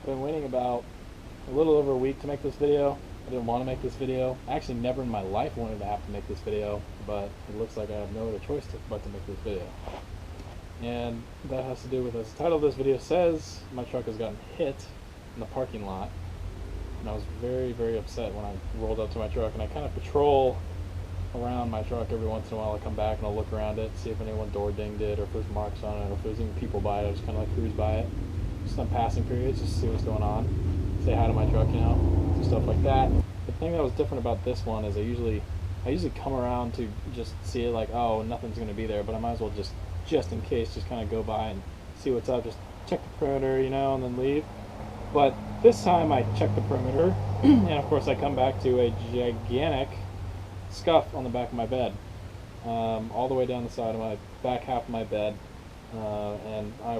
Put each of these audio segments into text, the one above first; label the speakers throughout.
Speaker 1: I've been waiting about a little over a week to make this video. I didn't want to make this video. I actually never in my life wanted to have to make this video, but it looks like I have no other choice but to make this video. And that has to do with, as the title of this video says, my truck has gotten hit in the parking lot. And I was very, very upset when I rolled up to my truck, and I kind of patrol around my truck every once in a while. I come back and I'll look around it, see if anyone door dinged it, or if there's marks on it, or if there's even people by it. I just kind of like cruise by it, just on passing periods, just to see what's going on, say hi to my truck, you know, do stuff like that. The thing that was different about this one is I usually come around to just see it like, oh, nothing's going to be there, but I might as well just in case, just kind of go by and see what's up, just check the perimeter, you know, and then leave. But this time I checked the perimeter, and of course I come back to a gigantic scuff on the back of my bed, all the way down the side of my back half of my bed, and I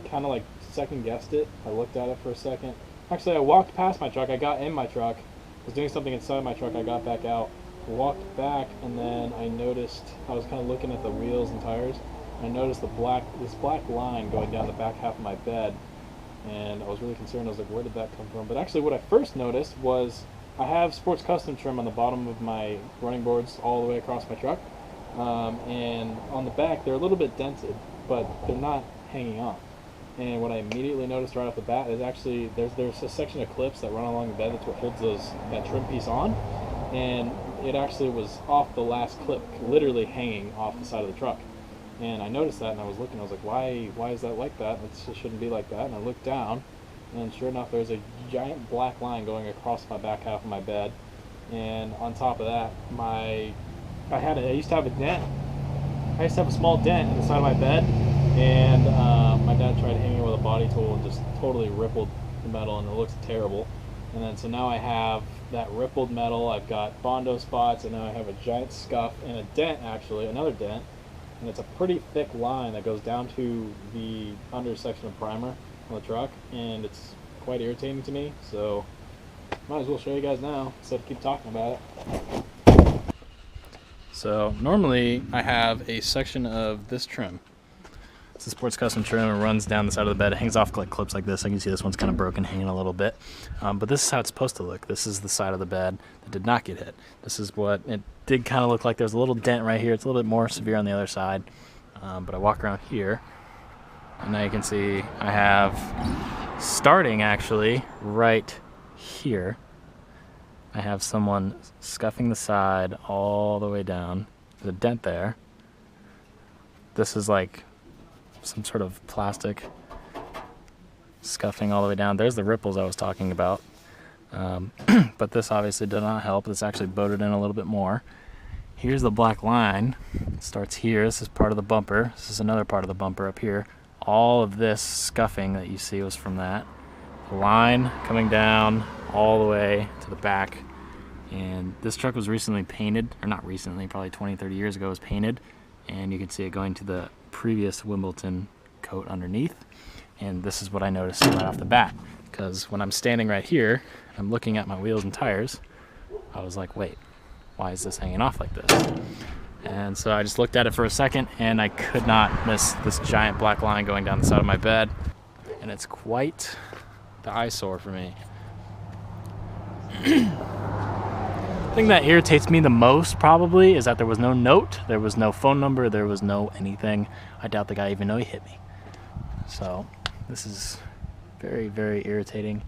Speaker 1: kind of like second guessed it. I looked at it for a second. Actually, I walked past my truck. I got in my truck, was doing something inside my truck. I got back out, walked back, and then I noticed, I was kind of looking at the wheels and tires. I noticed this black line going down the back half of my bed, and I was really concerned. I was like, where did that come from? But actually what I first noticed was I have sports custom trim on the bottom of my running boards all the way across my truck, and on the back they're a little bit dented, but they're not hanging off. And what I immediately noticed right off the bat is actually there's a section of clips that run along the bed. That's what holds that trim piece on, and it actually was off the last clip, literally hanging off the side of the truck. And I noticed that, and I was looking. I was like, why is that like that? It shouldn't be like that. And I looked down, and sure enough, there's a giant black line going across my back half of my bed. And on top of that, I used to have a dent. I used to have a small dent in the side of my bed, and my dad tried hanging it with a body tool and just totally rippled the metal, and it looks terrible. And then so now I have that rippled metal. I've got Bondo spots, and now I have a giant scuff and a dent, actually, another dent. And it's a pretty thick line that goes down to the under section of primer on the truck, and it's quite irritating to me, so might as well show you guys now instead of keep talking about it. So normally I have a section of this trim. It's a sports custom trim. It runs down the side of the bed. It hangs off like clips like this. I can see this one's kind of broken, hanging a little bit. But this is how it's supposed to look. This is the side of the bed that did not get hit. This is what it did kind of look like. There's a little dent right here. It's a little bit more severe on the other side. But I walk around here, and now you can see I have, starting actually right here, I have someone scuffing the side all the way down. There's a dent there. This is like some sort of plastic scuffing all the way down. There's the ripples I was talking about. But this obviously did not help. This actually bowed it in a little bit more. Here's the black line. It starts here. This is part of the bumper. This is another part of the bumper up here. All of this scuffing that you see was from that. The line coming down all the way to the back. And this truck was recently painted, or not recently, probably 20, 30 years ago it was painted. And you can see it going to the previous Wimbledon coat underneath. And this is what I noticed right off the bat, because when I'm standing right here, I'm looking at my wheels and tires, I was like, wait, why is this hanging off like this? And so I just looked at it for a second, and I could not miss this giant black line going down the side of my bed. And it's quite the eyesore for me. The thing that irritates me the most probably is that there was no note, there was no phone number, there was no anything. I doubt the guy even knew he hit me. So this is very, very irritating.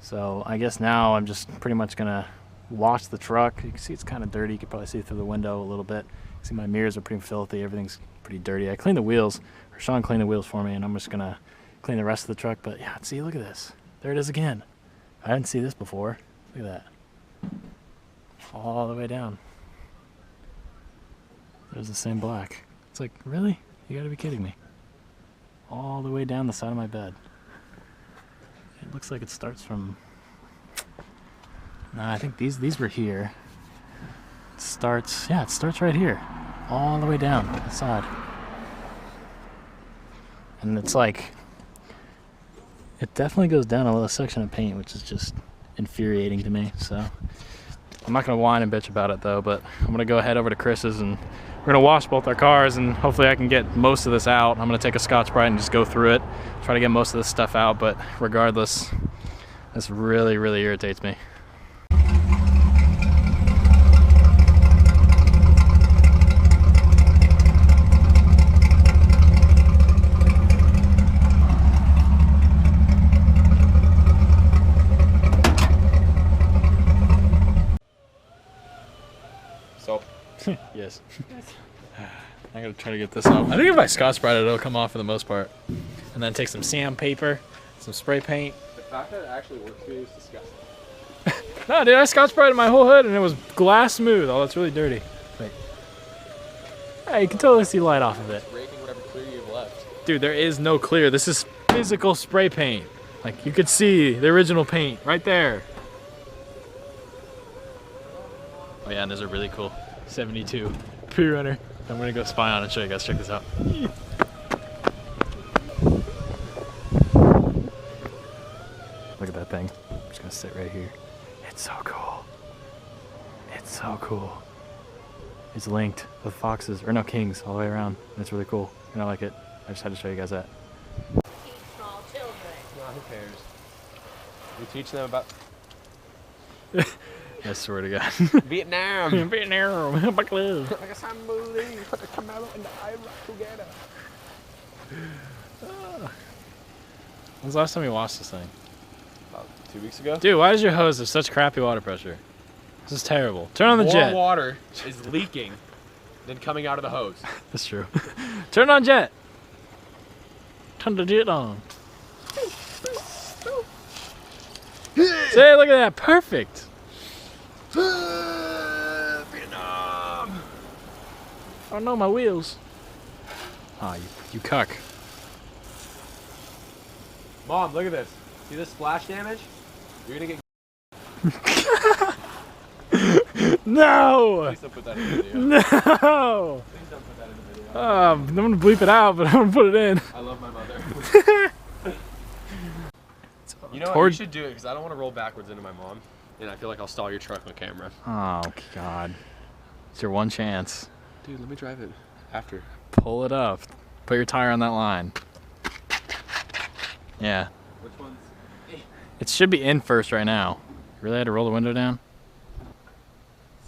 Speaker 1: So I guess now I'm just pretty much gonna wash the truck. You can see it's kind of dirty. You can probably see through the window a little bit. You see my mirrors are pretty filthy. Everything's pretty dirty. I cleaned the wheels, or Sean cleaned the wheels for me, and I'm just gonna clean the rest of the truck. But yeah, see, look at this. There it is again. I didn't see this before. Look at that. All the way down. There's the same black. It's like, really? You gotta be kidding me. All the way down the side of my bed. It looks like it starts from... No, I think these were here. It starts right here. All the way down the side. And it's like... It definitely goes down a little section of paint, which is just infuriating to me, so... I'm not going to whine and bitch about it though, but I'm going to go head over to Chris's and we're gonna wash both our cars, and hopefully I can get most of this out. I'm gonna take a Scotch-Brite and just go through it, try to get most of this stuff out, but regardless, this really, really irritates me. Yes. I'm gonna try to get this off. I think if I Scotch-Brite it, it'll come off for the most part. And then take some sandpaper, some spray paint.
Speaker 2: The fact that it actually works for you is disgusting.
Speaker 1: No, dude, I Scotch-Brited my whole hood and it was glass smooth. Oh, that's really dirty. Wait. Hey, you can totally see light off of it.
Speaker 2: It's raking whatever clear you've left.
Speaker 1: Dude, there is no clear. This is physical spray paint. Like, you could see the original paint right there. Oh yeah, and there's a really cool 72 pre-runner. I'm gonna go spy on and show you guys. Check this out. Look at that thing. I'm just gonna sit right here. It's so cool. It's so cool. It's linked with foxes, or no, kings all the way around. It's really cool, and I like it. I just had to show you guys that.
Speaker 3: Small children.
Speaker 2: No, who cares? We teach them about
Speaker 1: I swear to God.
Speaker 2: Vietnam.
Speaker 1: Vietnam, back live.
Speaker 2: Like a Samuli, put the Camaro and the Iraq together.
Speaker 1: When's the last time you washed this thing?
Speaker 2: About 2 weeks ago.
Speaker 1: Dude, why does your hose have such crappy water pressure? This is terrible. Turn on the jet.
Speaker 2: More water is leaking than coming out of the hose.
Speaker 1: That's true. Turn on jet. Turn the jet on. Say, look at that. Perfect.
Speaker 2: Vietnam.
Speaker 1: Oh no, my wheels. Ah, you cuck.
Speaker 2: Mom, look at this. See this splash damage? You're gonna get.
Speaker 1: No!
Speaker 2: Please don't put that in the video.
Speaker 1: No!
Speaker 2: Please don't put that in the video.
Speaker 1: I'm gonna bleep it out, but I'm gonna put it in.
Speaker 2: I love my mother. You know what? You
Speaker 1: Toward-
Speaker 2: should do it because I don't want to roll backwards into my mom, and I feel like I'll stall your truck on camera.
Speaker 1: Oh God. It's your one chance.
Speaker 2: Dude, let me drive it after.
Speaker 1: Pull it up. Put your tire on that line. Yeah.
Speaker 2: Which one's?
Speaker 1: It should be in first right now. You really had to roll the window down?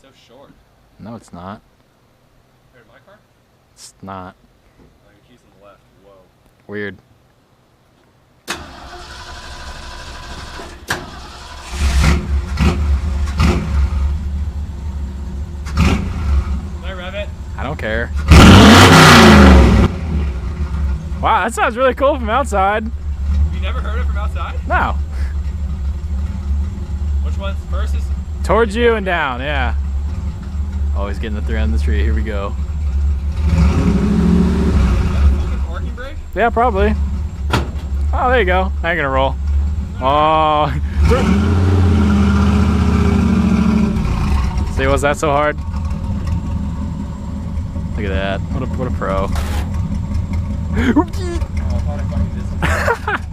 Speaker 2: So short.
Speaker 1: No, it's not.
Speaker 2: Here, my car?
Speaker 1: It's not.
Speaker 2: Oh, your keys on the left. Whoa.
Speaker 1: Weird.
Speaker 2: Can I rev it?
Speaker 1: I don't care. Wow, that sounds really cool from outside.
Speaker 2: You never heard it from outside?
Speaker 1: No.
Speaker 2: Which one's first is?
Speaker 1: Towards you and down, yeah. Oh, he's getting the 3 on the tree. Here we go.
Speaker 2: Is that a fucking parking brake?
Speaker 1: Yeah, probably. Oh, there you go. Now you're gonna roll. Oh. See, was that so hard? Look at that. What a pro.
Speaker 2: Oh, I thought I fucking did something.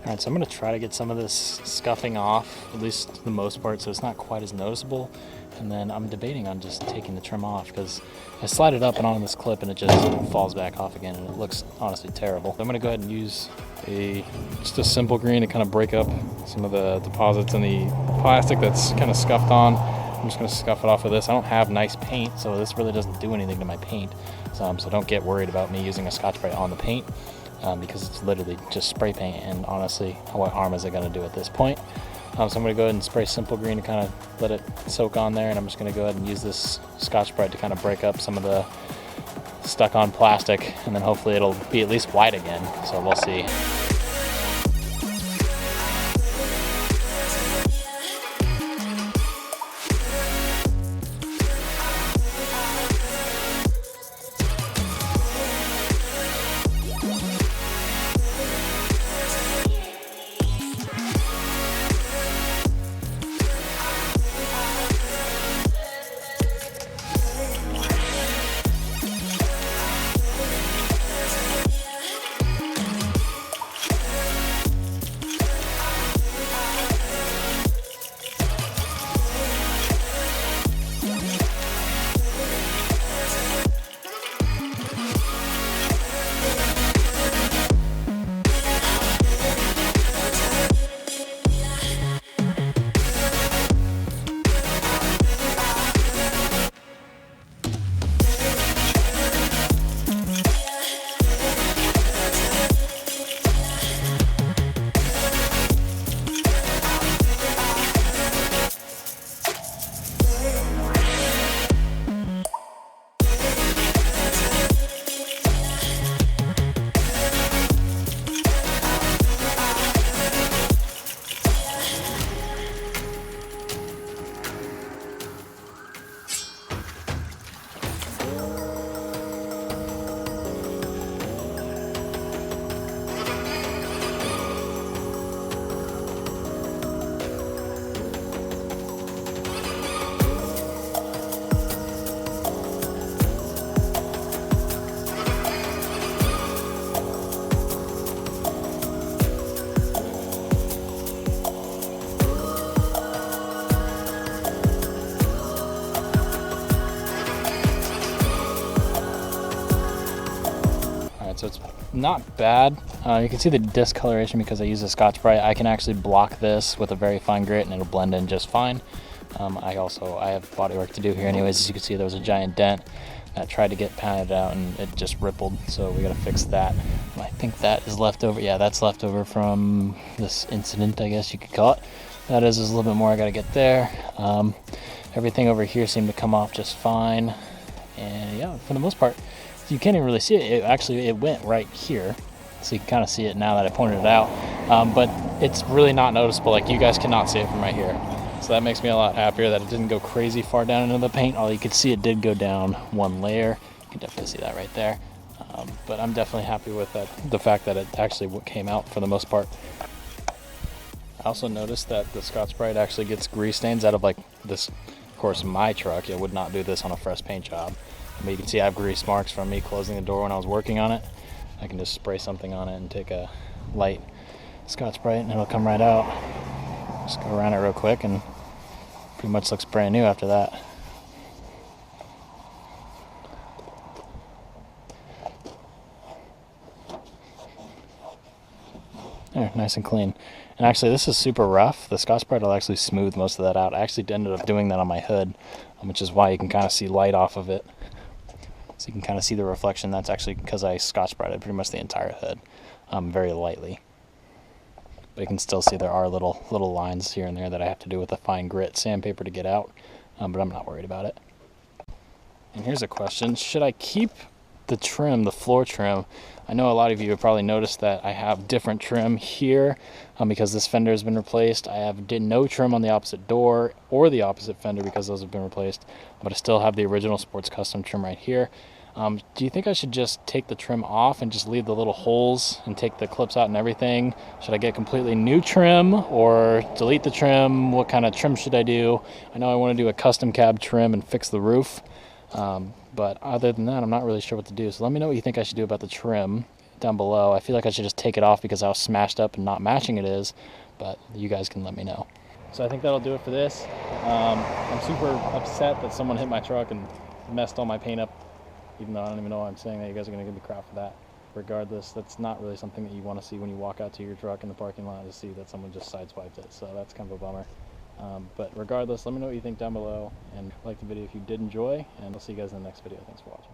Speaker 1: Alright, so I'm going to try to get some of this scuffing off, at least the most part, so it's not quite as noticeable. And then I'm debating on just taking the trim off because I slide it up and on this clip and it just falls back off again and it looks honestly terrible. I'm going to go ahead and use just a simple green to kind of break up some of the deposits in the plastic that's kind of scuffed on. I'm just going to scuff it off with this. I don't have nice paint, so this really doesn't do anything to my paint. So don't get worried about me using a Scotch-Brite on the paint. Because it's literally just spray paint, and honestly, what harm is it going to do at this point? So I'm going to go ahead and spray Simple Green to kind of let it soak on there, and I'm just going to go ahead and use this Scotch-Brite to kind of break up some of the stuck on plastic, and then hopefully it'll be at least white again, so we'll see. So it's not bad. You can see the discoloration because I use a Scotch-Brite. I can actually block this with a very fine grit and it'll blend in just fine. I have body work to do here anyways. As you can see, there was a giant dent that tried to get painted out and it just rippled, so we gotta fix that. I think that is left over. Yeah, that's left over from this incident, I guess you could call it. That is a little bit more I gotta get there. Everything over here seemed to come off just fine, and yeah, for the most part, you can't even really see it. It went right here, so you can kind of see it now that I pointed it out, but it's really not noticeable. Like, you guys cannot see it from right here, so that makes me a lot happier that it didn't go crazy far down into the paint. All you could see, it did go down one layer. You can definitely see that right there, but I'm definitely happy with that, the fact that it actually came out for the most part. I also noticed that the Scotch-Brite actually gets grease stains out of, like, this. Of course, my truck, it would not do this on a fresh paint job. But you can see I have grease marks from me closing the door when I was working on it. I can just spray something on it and take a light Scotch-Brite and it'll come right out. Just go around it real quick and pretty much looks brand new after that. There, nice and clean. And actually, this is super rough. The Scotch-Brite will actually smooth most of that out. I actually ended up doing that on my hood, which is why you can kind of see light off of it. So you can kind of see the reflection. That's actually because I Scotch-Brited pretty much the entire hood very lightly. But you can still see there are little lines here and there that I have to do with a fine grit sandpaper to get out, but I'm not worried about it. And here's a question. Should I keep the trim, the floor trim? I know a lot of you have probably noticed that I have different trim here because this fender has been replaced. I did no trim on the opposite door or the opposite fender because those have been replaced, but I still have the original Sports Custom trim right here. Do you think I should just take the trim off and just leave the little holes and take the clips out and everything? Should I get completely new trim or delete the trim? What kind of trim should I do? I know I want to do a custom cab trim and fix the roof. But other than that, I'm not really sure what to do. So let me know what you think I should do about the trim down below. I feel like I should just take it off because how smashed up and not matching it is, but you guys can let me know. So I think that'll do it for this. I'm super upset that someone hit my truck and messed all my paint up, even though I don't even know why I'm saying that. You guys are gonna give me crap for that. Regardless, that's not really something that you want to see when you walk out to your truck in the parking lot, to see that someone just sideswiped it. So that's kind of a bummer. But regardless, let me know what you think down below, and like the video if you did enjoy, and I'll see you guys in the next video. Thanks for watching.